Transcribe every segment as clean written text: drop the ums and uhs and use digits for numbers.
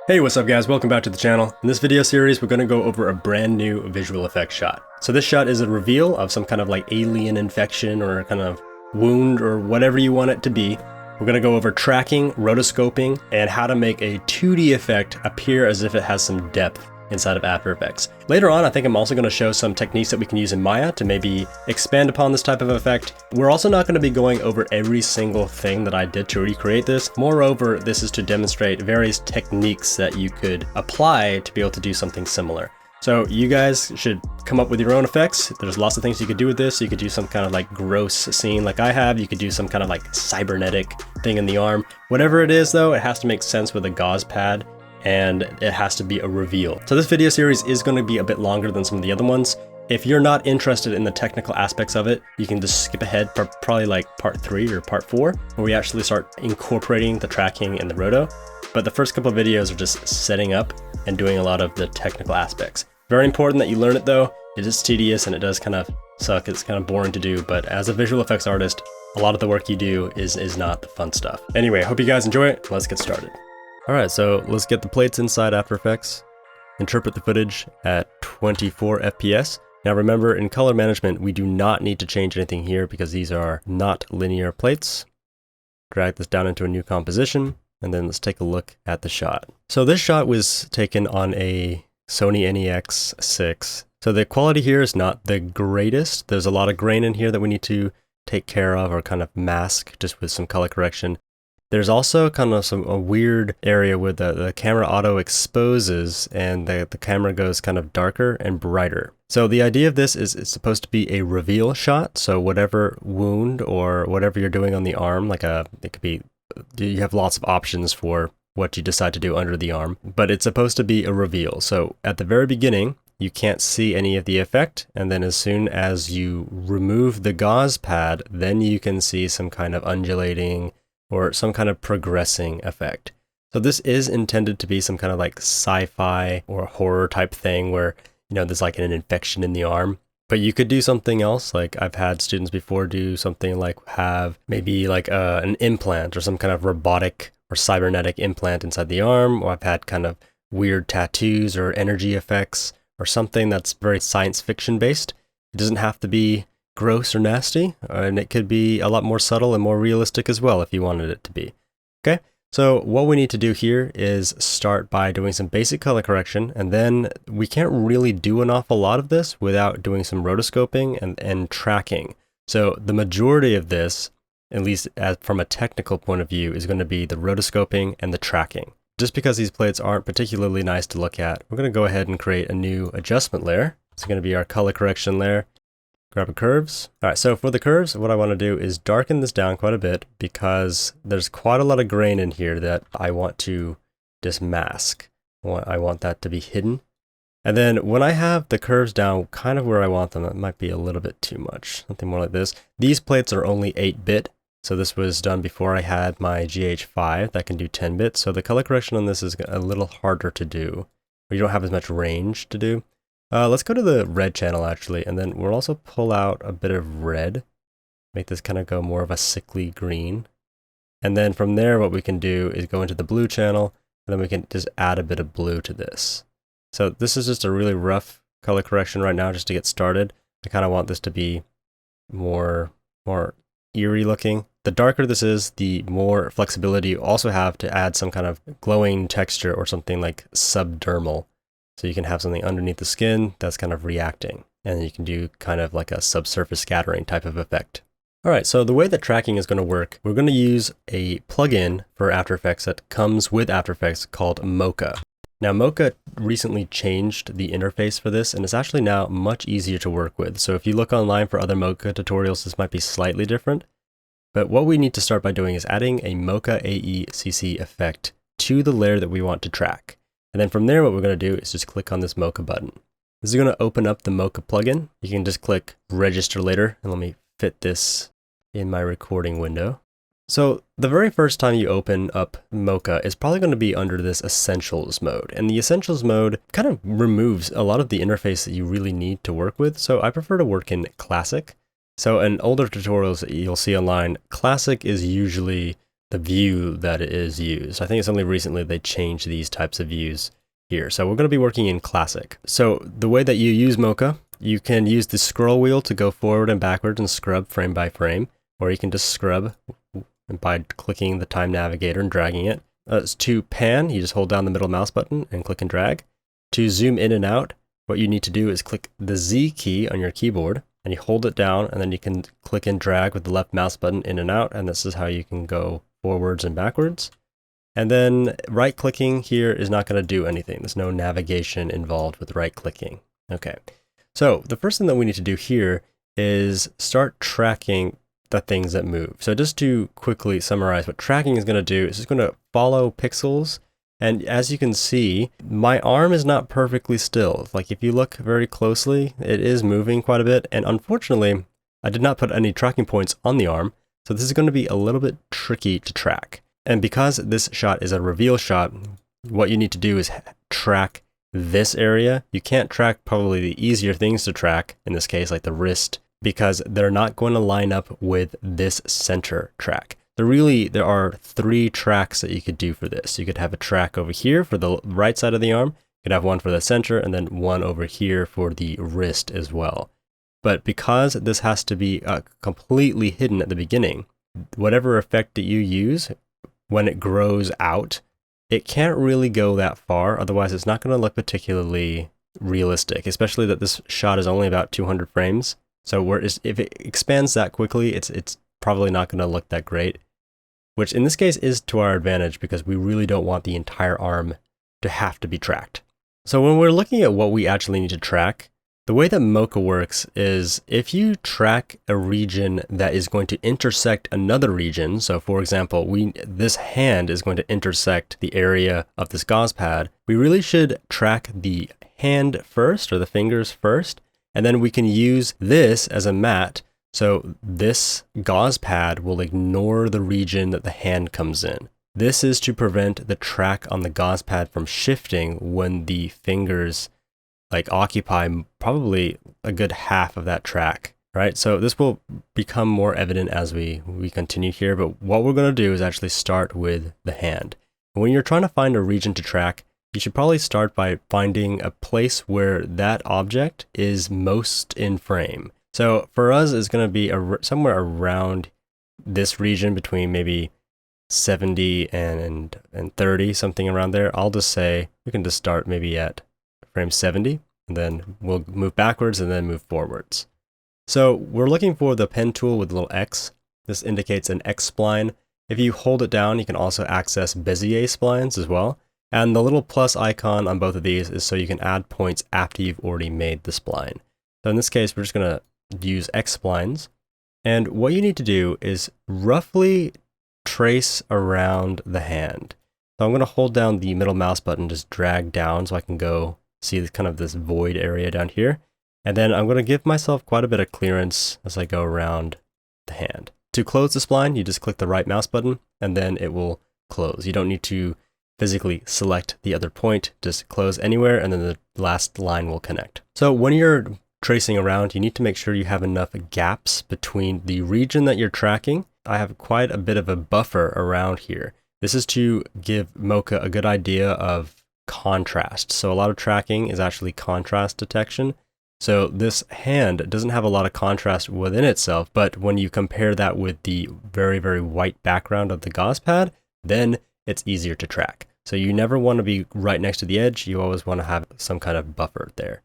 Hey, what's up guys? Welcome back to the channel. In this video series, we're going to go over a brand new visual effects shot. So this shot is a reveal of some kind of like alien infection or kind of wound or whatever you want it to be. We're going to go over tracking, rotoscoping, and how to make a 2D effect appear as if it has some depth inside of After Effects. Later on, I think I'm also going to show some techniques that we can use in Maya to maybe expand upon this type of effect. We're also not going to be going over every single thing that I did to recreate this. Moreover, this is to demonstrate various techniques that you could apply to be able to do something similar. So you guys should come up with your own effects. There's lots of things you could do with this. You could do some kind of like gross scene like I have. You could do some kind of like cybernetic thing in the arm. Whatever it is though, it has to make sense with a gauze pad, and it has to be a reveal. So this video series is going to be a bit longer than some of the other ones. If you're not interested in the technical aspects of it, you can just skip ahead for probably like part 3 or part 4, where we actually start incorporating the tracking and the roto. But the first couple of videos are just setting up and doing a lot of the technical aspects. Very important that you learn it though. It is tedious and it does kind of suck. It's kind of boring to do, but as a visual effects artist, a lot of the work you do is not the fun stuff. Anyway, hope you guys enjoy it. Let's get started. Alright, so let's get the plates inside After Effects, interpret the footage at 24 FPS. Now remember, in color management, we do not need to change anything here because these are not linear plates. Drag this down into a new composition, and then let's take a look at the shot. So this shot was taken on a Sony NEX6. So the quality here is not the greatest. There's a lot of grain in here that we need to take care of or kind of mask just with some color correction. There's also kind of a weird area where the camera auto exposes and the camera goes kind of darker and brighter. So the idea of this is it's supposed to be a reveal shot. So whatever wound or whatever you're doing on the arm, it could be, you have lots of options for what you decide to do under the arm, but it's supposed to be a reveal. So at the very beginning, you can't see any of the effect. And then as soon as you remove the gauze pad, then you can see some kind of undulating or some kind of progressing effect. So this is intended to be some kind of like sci-fi or horror type thing where, you know, there's like an infection in the arm. But you could do something else. Like I've had students before do something like have maybe like an implant or some kind of robotic or cybernetic implant inside the arm. Or I've had kind of weird tattoos or energy effects or something that's very science fiction based. It doesn't have to be gross or nasty, and it could be a lot more subtle and more realistic as well if you wanted it to be. Okay, so what we need to do here is start by doing some basic color correction, and then we can't really do an awful lot of this without doing some rotoscoping and tracking. So the majority of this, at least from a technical point of view, is going to be the rotoscoping and the tracking. Just because these plates aren't particularly nice to look at, we're going to go ahead and create a new adjustment layer. It's going to be our color correction layer. Grab a curves. All right, so for the curves, what I want to do is darken this down quite a bit because there's quite a lot of grain in here that I want to just mask. I want that to be hidden. And then when I have the curves down kind of where I want them, it might be a little bit too much. Something more like this. These plates are only 8-bit. So this was done before I had my GH5 that can do 10-bit. So the color correction on this is a little harder to do. Or you don't have as much range to do. Let's go to the red channel actually, and then we'll also pull out a bit of red, make this kind of go more of a sickly green. And then from there, what we can do is go into the blue channel, and then we can just add a bit of blue to this. So this is just a really rough color correction right now just to get started. I kind of want this to be more eerie looking. The darker this is, the more flexibility you also have to add some kind of glowing texture or something like subdermal. So you can have something underneath the skin that's kind of reacting, and you can do kind of like a subsurface scattering type of effect. All right, so the way that tracking is going to work, we're going to use a plugin for After Effects that comes with After Effects called Mocha. Now Mocha recently changed the interface for this, and it's actually now much easier to work with. So if you look online for other Mocha tutorials, this might be slightly different. But what we need to start by doing is adding a Mocha AECC effect to the layer that we want to track. And then from there, what we're going to do is just click on this Mocha button. This is going to open up the Mocha plugin. You can just click register later, and let me fit this in my recording window. So the very first time you open up Mocha is probably going to be under this Essentials mode. And the Essentials mode kind of removes a lot of the interface that you really need to work with. So I prefer to work in Classic. So in older tutorials that you'll see online, Classic is usually the view that is used. I think it's only recently they changed these types of views here. So we're going to be working in classic. So the way that you use Mocha, you can use the scroll wheel to go forward and backwards and scrub frame by frame, or you can just scrub by clicking the time navigator and dragging it. To pan, you just hold down the middle mouse button and click and drag. To zoom in and out, what you need to do is click the Z key on your keyboard and you hold it down, and then you can click and drag with the left mouse button in and out, and this is how you can go forwards and backwards. And then right clicking here is not going to do anything. There's no navigation involved with right clicking. Okay, so the first thing that we need to do here is start tracking the things that move. So just to quickly summarize what tracking is going to do, is it's going to follow pixels. And as you can see, my arm is not perfectly still. Like if you look very closely, it is moving quite a bit. And unfortunately, I did not put any tracking points on the arm. So this is going to be a little bit tricky to track. And because this shot is a reveal shot, what you need to do is track this area. You can't track probably the easier things to track, in this case, like the wrist, because they're not going to line up with this center track. There are 3 tracks that you could do for this. You could have a track over here for the right side of the arm, you could have one for the center, and then one over here for the wrist as well. But because this has to be completely hidden at the beginning, whatever effect that you use, when it grows out, it can't really go that far, otherwise it's not going to look particularly realistic, especially that this shot is only about 200 frames. So if it expands that quickly, it's probably not going to look that great, which in this case is to our advantage because we really don't want the entire arm to have to be tracked. So when we're looking at what we actually need to track, the way that Mocha works is if you track a region that is going to intersect another region, so for example, this hand is going to intersect the area of this gauze pad, we really should track the hand first, or the fingers first, and then we can use this as a mat. So this gauze pad will ignore the region that the hand comes in. This is to prevent the track on the gauze pad from shifting when the fingers occupy probably a good half of that track, right? So this will become more evident as we continue here, but what we're going to do is actually start with the hand. When you're trying to find a region to track, you should probably start by finding a place where that object is most in frame. So for us, it's going to be somewhere around this region between maybe 70 and 30, something around there. I'll just say we can just start maybe at frame 70, and then we'll move backwards and then move forwards. So we're looking for the pen tool with a little X. This indicates an X spline. If you hold it down, you can also access Bezier splines as well. And the little plus icon on both of these is so you can add points after you've already made the spline. So in this case, we're just going to use X splines. And what you need to do is roughly trace around the hand. So I'm going to hold down the middle mouse button, just drag down so I can go see this void area down here. And then I'm going to give myself quite a bit of clearance as I go around the hand. To close the spline, you just click the right mouse button and then it will close. You don't need to physically select the other point, just close anywhere and then the last line will connect. So when you're tracing around, you need to make sure you have enough gaps between the region that you're tracking. I have quite a bit of a buffer around here. This is to give Mocha a good idea of contrast. So a lot of tracking is actually contrast detection. So this hand doesn't have a lot of contrast within itself, but when you compare that with the very, very white background of the gauze pad, then it's easier to track. So you never want to be right next to the edge. You always want to have some kind of buffer there.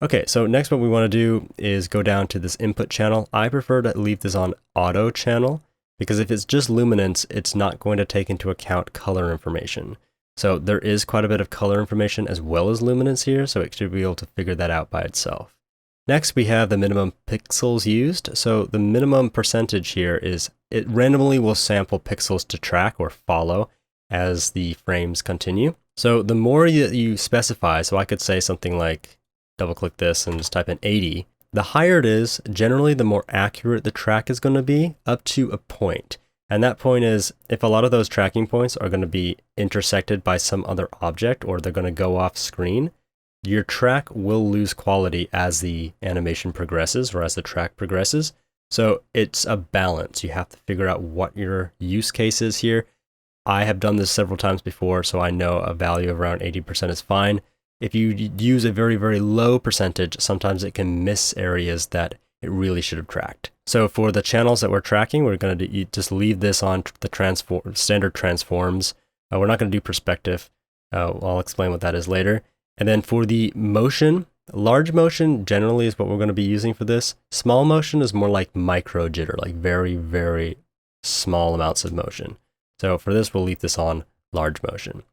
Okay, so next what we want to do is go down to this input channel. I prefer to leave this on auto channel because if it's just luminance, it's not going to take into account color information. So there is quite a bit of color information as well as luminance here, so it should be able to figure that out by itself. Next, we have the minimum pixels used. So the minimum percentage here is it randomly will sample pixels to track or follow as the frames continue. So the more you specify, so I could say something like, double click this and just type in 80, the higher it is, generally the more accurate the track is going to be up to a point. And that point is if a lot of those tracking points are going to be intersected by some other object or they're going to go off screen, your track will lose quality as the animation progresses or as the track progresses. So it's a balance. You have to figure out what your use case is here. I have done this several times before, so I know a value of around 80% is fine. If you use a very, very low percentage, sometimes it can miss areas that it really should have tracked. So for the channels that we're tracking, we're going to just leave this on the standard transforms. We're not going to do perspective. I'll explain what that is later. And then for the motion, large motion generally is what we're going to be using for this. Small motion is more like micro jitter, like very, very small amounts of motion. So for this, we'll leave this on large motion.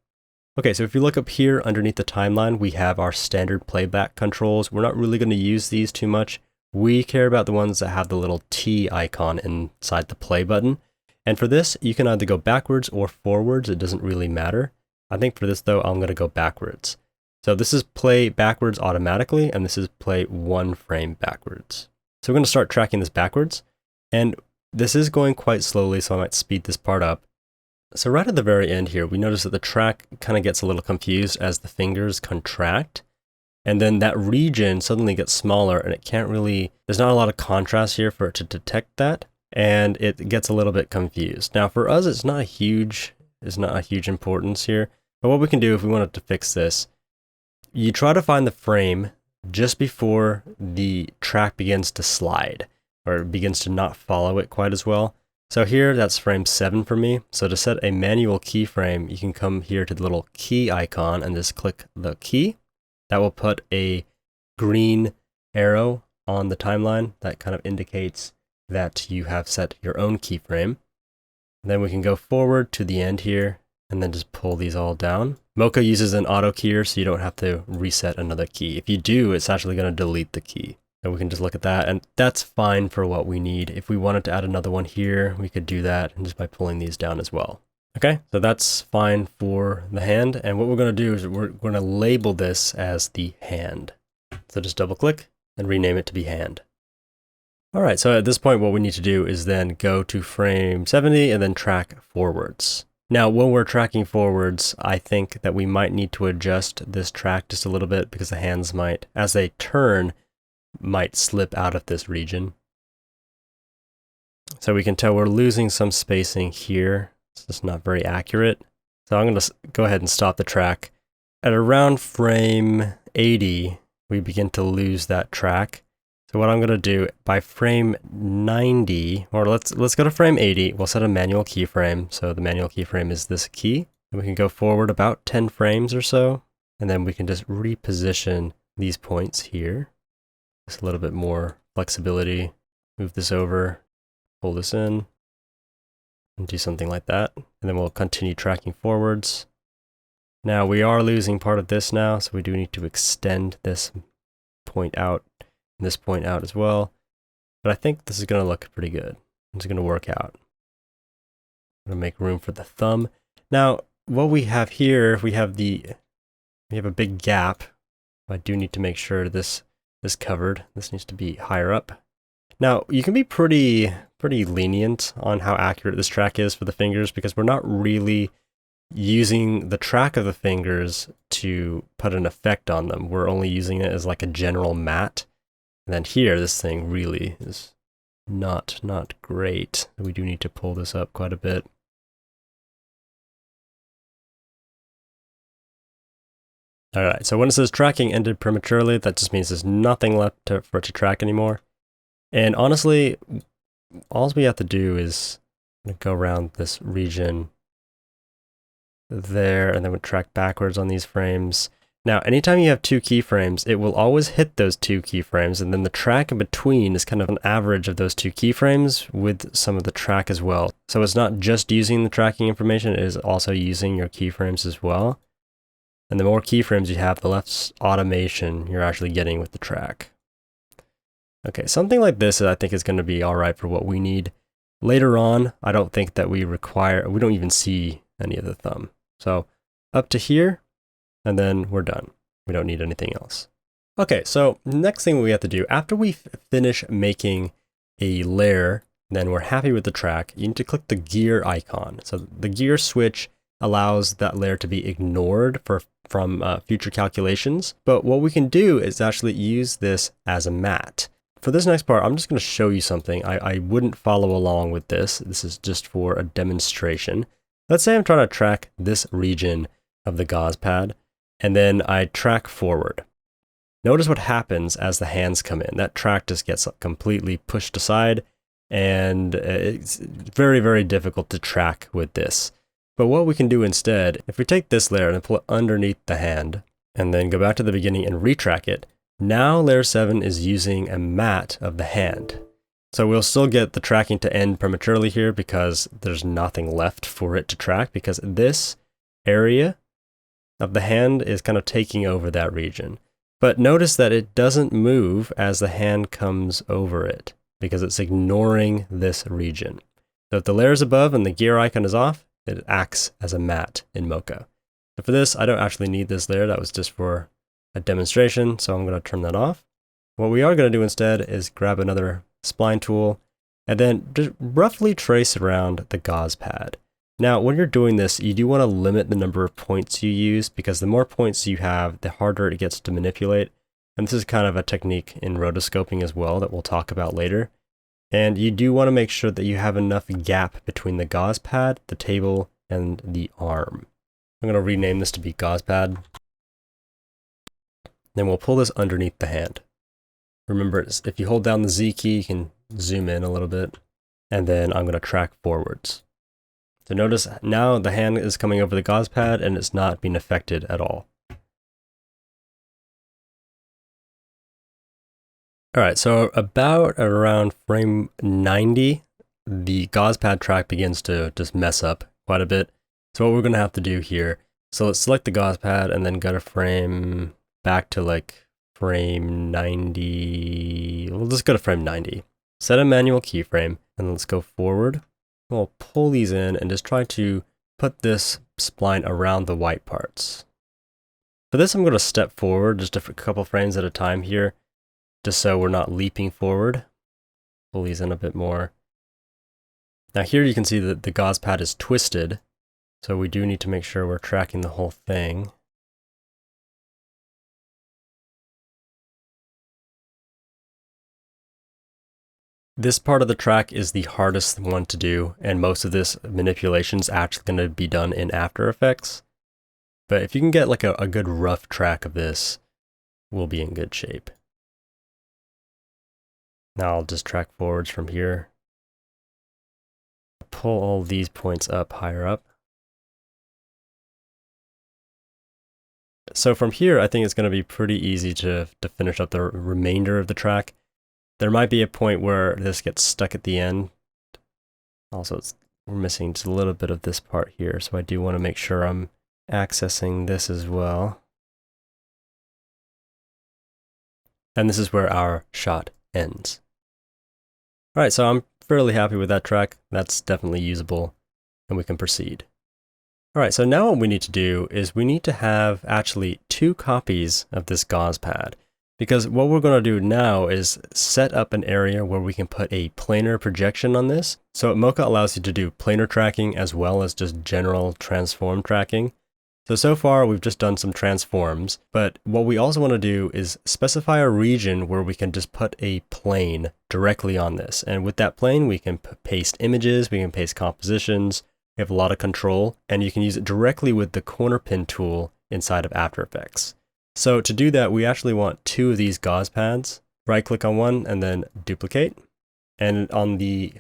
Okay, so if you look up here underneath the timeline, we have our standard playback controls. We're not really going to use these too much. We care about the ones that have the little T icon inside the play button. And for this, you can either go backwards or forwards. It doesn't really matter. I think for this though, I'm going to go backwards. So this is play backwards automatically, and this is play 1 frame backwards. So we're going to start tracking this backwards. And this is going quite slowly, so I might speed this part up. So right at the very end here, we notice that the track kind of gets a little confused as the fingers contract. And then that region suddenly gets smaller and it can't really, there's not a lot of contrast here for it to detect that. And it gets a little bit confused. Now for us, it's not a huge importance here. But what we can do if we wanted to fix this, you try to find the frame just before the track begins to slide or begins to not follow it quite as well. So here, that's frame 7 for me. So to set a manual keyframe, you can come here to the little key icon and just click the key. That will put a green arrow on the timeline that kind of indicates that you have set your own keyframe. Then we can go forward to the end here and then just pull these all down. Mocha uses an auto keyer, so you don't have to reset another key. If you do, it's actually going to delete the key. And we can just look at that, and that's fine for what we need. If we wanted to add another one here, we could do that just by pulling these down as well. Okay, so that's fine for the hand. And what we're going to do is we're going to label this as the hand. So just double click and rename it to be hand. All right, so at this point, what we need to do is then go to frame 70 and then track forwards. Now, when we're tracking forwards, I think that we might need to adjust this track just a little bit because the hands might, as they turn, might slip out of this region. So we can tell we're losing some spacing here. It's just not very accurate. So I'm going to go ahead and stop the track. At around frame 80, we begin to lose that track. So what I'm going to do by frame 90, or let's go to frame 80, we'll set a manual keyframe. So the manual keyframe is this key. And we can go forward about 10 frames or so. And then we can just reposition these points here. Just a little bit more flexibility. Move this over, pull this in, and do something like that. And then we'll continue tracking forwards. Now we are losing part of this now, so we do need to extend this point out and this point out as well. But I think this is going to look pretty good. It's going to work out. I'm going to make room for the thumb. Now, what we have here, we have a big gap. I do need to make sure this is covered. This needs to be higher up. Now, you can be pretty lenient on how accurate this track is for the fingers because we're not really using the track of the fingers to put an effect on them. We're only using it as like a general mat. And then here, this thing really is not great. We do need to pull this up quite a bit. All right, so when it says tracking ended prematurely, that just means there's nothing left for it to track anymore. And honestly, all we have to do is go around this region there, and then we track backwards on these frames. Now, anytime you have 2 keyframes, it will always hit those 2 keyframes, and then the track in between is kind of an average of those 2 keyframes with some of the track as well. So it's not just using the tracking information, it is also using your keyframes as well. And the more keyframes you have, the less automation you're actually getting with the track. Okay, something like this I think is going to be all right for what we need. Later on, I don't think that we don't even see any of the thumb. So up to here, and then we're done. We don't need anything else. Okay, so next thing we have to do, after we finish making a layer, then we're happy with the track, you need to click the gear icon. So the gear switch allows that layer to be ignored from future calculations. But what we can do is actually use this as a mat. for this next part, I'm just going to show you something. I wouldn't follow along with this. This is just for a demonstration. Let's say I'm trying to track this region of the gauze pad, and then I track forward. Notice what happens as the hands come in. That track just gets completely pushed aside, and it's very, very difficult to track with this. But what we can do instead, if we take this layer and pull it underneath the hand, and then go back to the beginning and retrack it, now layer 7 is using a mat of the hand. So we'll still get the tracking to end prematurely here because there's nothing left for it to track, because this area of the hand is kind of taking over that region. But notice that it doesn't move as the hand comes over it because it's ignoring this region. So if the layer is above and the gear icon is off, it acts as a mat in Mocha. So for this, I don't actually need this layer. That was just for a demonstration, so I'm going to turn that off. What we are going to do instead is grab another spline tool and then just roughly trace around the gauze pad. Now, when you're doing this, you do want to limit the number of points you use, because the more points you have, the harder it gets to manipulate. And this is kind of a technique in rotoscoping as well that we'll talk about later. And you do want to make sure that you have enough gap between the gauze pad, the table, and the arm. I'm going to rename this to be gauze pad. Then we'll pull this underneath the hand. Remember, if you hold down the Z key, you can zoom in a little bit. And then I'm going to track forwards. So notice now the hand is coming over the gauze pad and it's not being affected at all. All right, so about around frame 90, the gauze pad track begins to just mess up quite a bit. So what we're going to have to do here, so let's select the gauze pad and then go to frame back to like frame 90. We'll just go to frame 90. Set a manual keyframe and let's go forward. We'll pull these in and just try to put this spline around the white parts. For this, I'm going to step forward just a couple frames at a time here, just so we're not leaping forward. Pull these in a bit more. Now here you can see that the gauze pad is twisted, so we do need to make sure we're tracking the whole thing. This part of the track is the hardest one to do, and most of this manipulation is actually going to be done in After Effects. But if you can get like a good rough track of this, we'll be in good shape. Now I'll just track forwards from here. Pull all these points up higher up. So from here, I think it's going to be pretty easy to finish up the remainder of the track. There might be a point where this gets stuck at the end. Also, we're missing just a little bit of this part here, so I do want to make sure I'm accessing this as well. And this is where our shot ends. All right, so I'm fairly happy with that track. That's definitely usable, and we can proceed. All right, so now what we need to do is we need to have actually 2 copies of this gauze pad. Because what we're going to do now is set up an area where we can put a planar projection on this. So Mocha allows you to do planar tracking as well as just general transform tracking. So far we've just done some transforms, but what we also want to do is specify a region where we can just put a plane directly on this. And with that plane, we can paste images, we can paste compositions, we have a lot of control, and you can use it directly with the corner pin tool inside of After Effects. So to do that, we actually want 2 of these gauze pads. Right click on one and then duplicate. And on the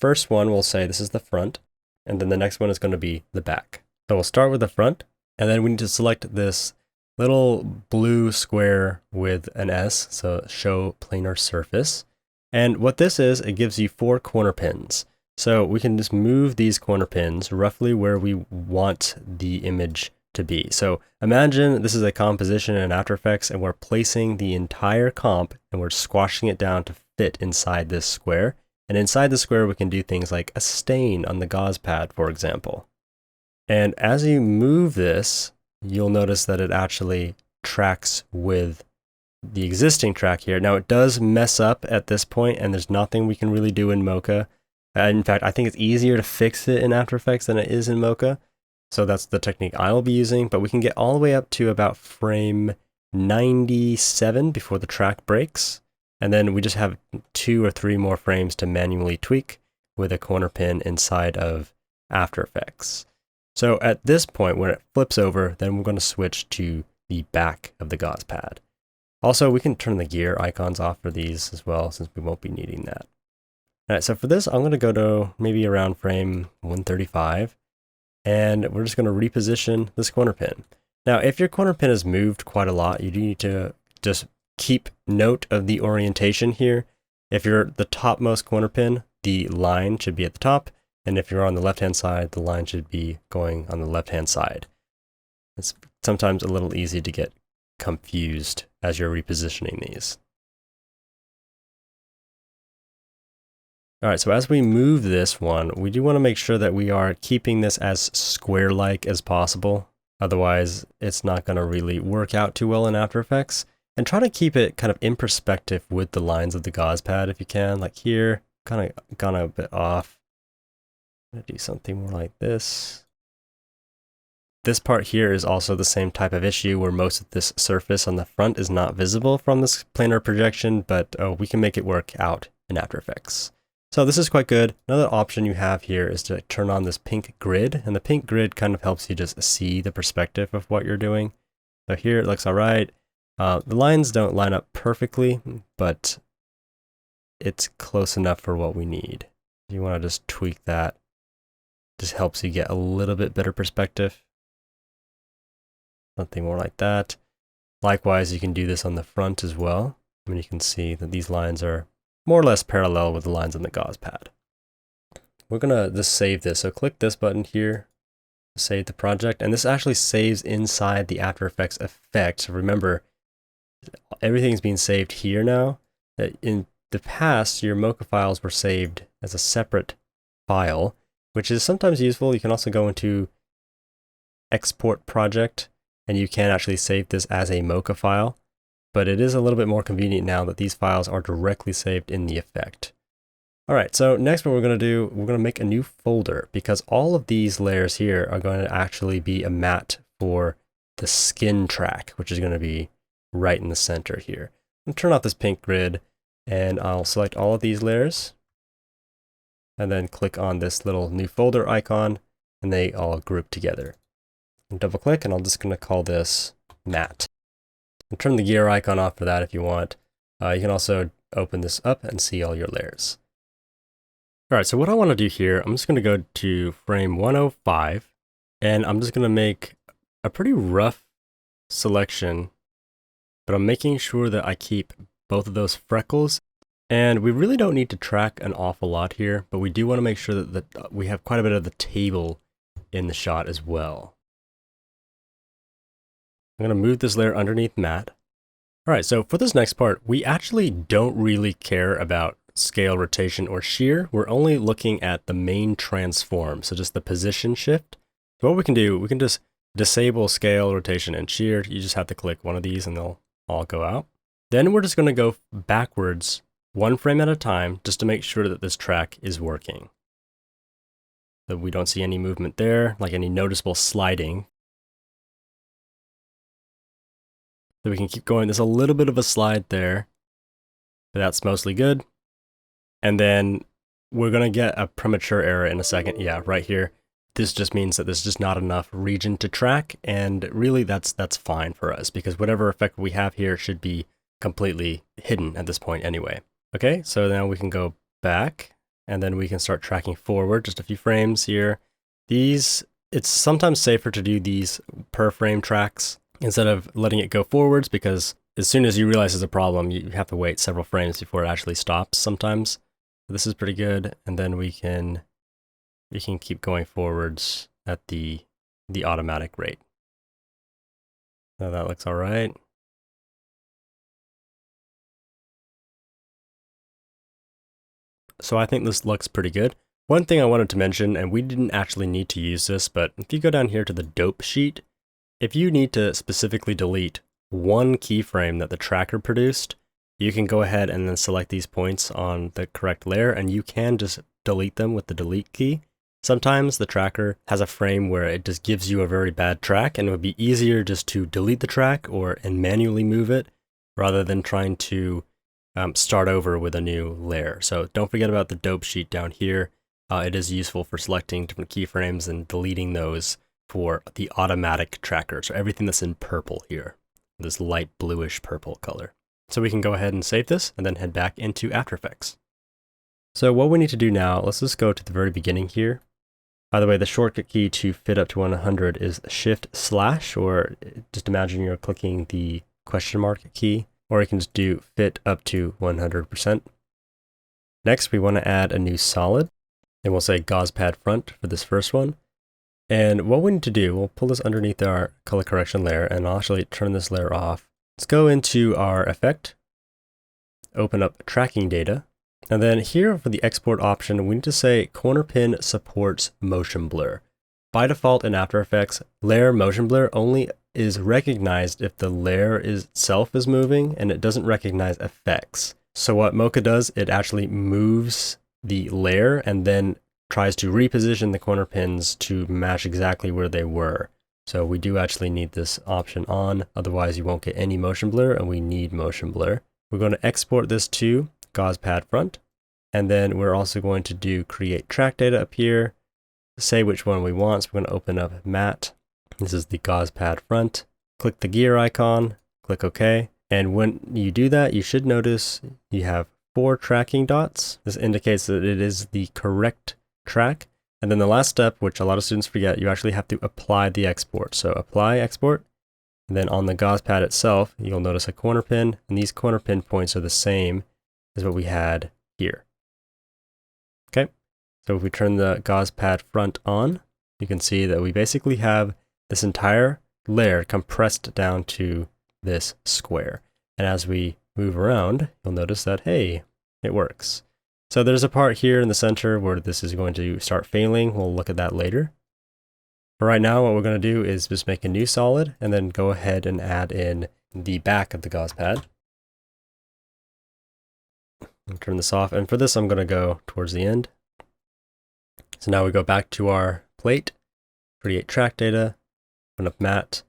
first one, we'll say this is the front. And then the next one is going to be the back. So we'll start with the front. And then we need to select this little blue square with an S. So show planar surface. And what this is, it gives you 4 corner pins. So we can just move these corner pins roughly where we want the image to be. So imagine this is a composition in After Effects and we're placing the entire comp and we're squashing it down to fit inside this square. And inside the square we can do things like a stain on the gauze pad, for example. And as you move this, you'll notice that it actually tracks with the existing track here. Now it does mess up at this point and there's nothing we can really do in Mocha. In fact, I think it's easier to fix it in After Effects than it is in Mocha. So that's the technique I'll be using, but we can get all the way up to about frame 97 before the track breaks. And then we just have 2 or 3 more frames to manually tweak with a corner pin inside of After Effects. So at this point, when it flips over, then we're going to switch to the back of the gauze pad. Also, we can turn the gear icons off for these as well, since we won't be needing that. All right, so for this, I'm going to go to maybe around frame 135, and we're just going to reposition this corner pin. Now, if your corner pin is moved quite a lot, you do need to just keep note of the orientation here. If you're the topmost corner pin, the line should be at the top, and if you're on the left-hand side, the line should be going on the left-hand side. It's sometimes a little easy to get confused as you're repositioning these. All right, so as we move this one, we do want to make sure that we are keeping this as square-like as possible. Otherwise, it's not going to really work out too well in After Effects. And try to keep it kind of in perspective with the lines of the gauze pad if you can. Like here, kind of gone a bit off. I'm going to do something more like this. This part here is also the same type of issue where most of this surface on the front is not visible from this planar projection, but we can make it work out in After Effects. So this is quite good. Another option you have here is to turn on this pink grid, and the pink grid kind of helps you just see the perspective of what you're doing. So here it looks all right. The lines don't line up perfectly, but it's close enough for what we need. You want to just tweak that. Just helps you get a little bit better perspective. Something more like that. Likewise, you can do this on the front as well. I mean, you can see that these lines are more or less parallel with the lines on the gauze pad. We're gonna just save this. So click this button here, save the project, and this actually saves inside the After Effects effect. So remember, everything's being saved here now. In the past, your Mocha files were saved as a separate file, which is sometimes useful. You can also go into Export Project, and you can actually save this as a Mocha file. But it is a little bit more convenient now that these files are directly saved in the effect. All right, so next what we're going to do, we're going to make a new folder because all of these layers here are going to actually be a matte for the skin track, which is going to be right in the center here. I'll turn off this pink grid and I'll select all of these layers and then click on this little new folder icon and they all group together. And double click and I'm just going to call this matte. And turn the gear icon off for that if you want. You can also open this up and see all your layers. All right, so what I want to do here, I'm just going to go to frame 105, and I'm just going to make a pretty rough selection, but I'm making sure that I keep both of those freckles. And we really don't need to track an awful lot here, but we do want to make sure that we have quite a bit of the table in the shot as well. I'm going to move this layer underneath matte. All right, so for this next part, we actually don't really care about scale, rotation, or shear. We're only looking at the main transform, so just the position shift. So what we can do, we can just disable scale, rotation, and shear. You just have to click one of these and they'll all go out. Then we're just going to go backwards one frame at a time just to make sure that this track is working. So we don't see any movement there, like any noticeable sliding. So we can keep going. There's a little bit of a slide there, but that's mostly good. And then we're going to get a premature error in a second. Yeah, right here. This just means that there's just not enough region to track. And really that's fine for us because whatever effect we have here should be completely hidden at this point anyway. Okay, so now we can go back and then we can start tracking forward just a few frames here. It's sometimes safer to do these per frame tracks instead of letting it go forwards, because as soon as you realize there's a problem, you have to wait several frames before it actually stops sometimes. So this is pretty good, and then we can keep going forwards at the automatic rate. So that looks all right. So I think this looks pretty good. One thing I wanted to mention, and we didn't actually need to use this, but if you go down here to the dope sheet, if you need to specifically delete one keyframe that the tracker produced, you can go ahead and then select these points on the correct layer, and you can just delete them with the delete key. Sometimes the tracker has a frame where it just gives you a very bad track, and it would be easier just to delete the track and manually move it rather than trying to start over with a new layer. So don't forget about the dope sheet down here. It is useful for selecting different keyframes and deleting those for the automatic tracker. So everything that's in purple here, this light bluish purple color. So we can go ahead and save this and then head back into After Effects. So what we need to do now, let's just go to the very beginning here. By the way, the shortcut key to fit up to 100 is Shift/, or just imagine you're clicking the question mark key, or you can just do fit up to 100%. Next, we want to add a new solid, and we'll say gauze pad front for this first one. And what we need to do, we'll pull this underneath our color correction layer, and I'll actually turn this layer off. Let's go into our effect, open up tracking data, and then here for the export option, we need to say corner pin supports motion blur. By default in After Effects, layer motion blur only is recognized if the layer itself is moving, and it doesn't recognize effects. So what Mocha does, it actually moves the layer and then tries to reposition the corner pins to match exactly where they were. So we do actually need this option on, otherwise you won't get any motion blur, and we need motion blur. We're going to export this to gauze pad front, and then we're also going to do create track data up here, say which one we want. So we're going to open up matte. This is the gauze pad front. Click the gear icon, click OK. And when you do that, you should notice you have 4 tracking dots. This indicates that it is the correct track. And then the last step, which a lot of students forget, you actually have to apply the export. So apply export. And then on the gauze pad itself, you'll notice a corner pin, and these corner pin points are the same as what we had here. Okay, so if we turn the gauze pad front on, you can see that we basically have this entire layer compressed down to this square. And as we move around, you'll notice that, hey, it works. So there's a part here in the center where this is going to start failing. We'll look at that later. For right now, what we're going to do is just make a new solid and then go ahead and add in the back of the gauze pad. I'll turn this off, and for this I'm going to go towards the end. So now we go back to our plate, create track data, open up matte.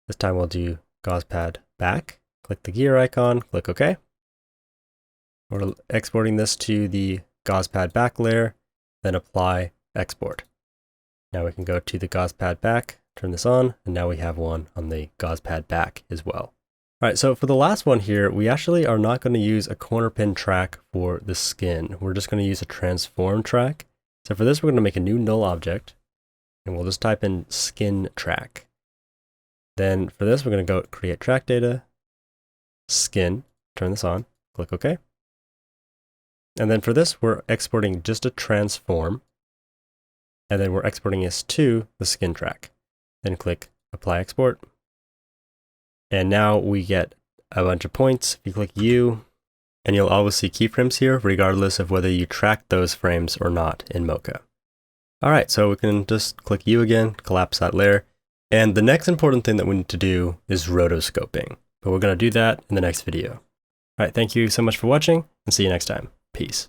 This time we'll do gauze pad back, click the gear icon, click OK. We're exporting this to the gauze pad back layer, then apply export. Now we can go to the gauze pad back, turn this on, and now we have one on the gauze pad back as well. All right, so for the last one here, we actually are not going to use a corner pin track for the skin. We're just going to use a transform track. So for this, we're going to make a new null object, and we'll just type in skin track. Then for this, we're going to go create track data, skin, turn this on, click OK. And then for this, we're exporting just a transform, and then we're exporting this to the skin track. Then click apply export. And now we get a bunch of points. If you click U, and you'll always see keyframes here, regardless of whether you track those frames or not in Mocha. All right, so we can just click U again, collapse that layer. And the next important thing that we need to do is rotoscoping, but we're going to do that in the next video. All right, thank you so much for watching, and see you next time. Peace.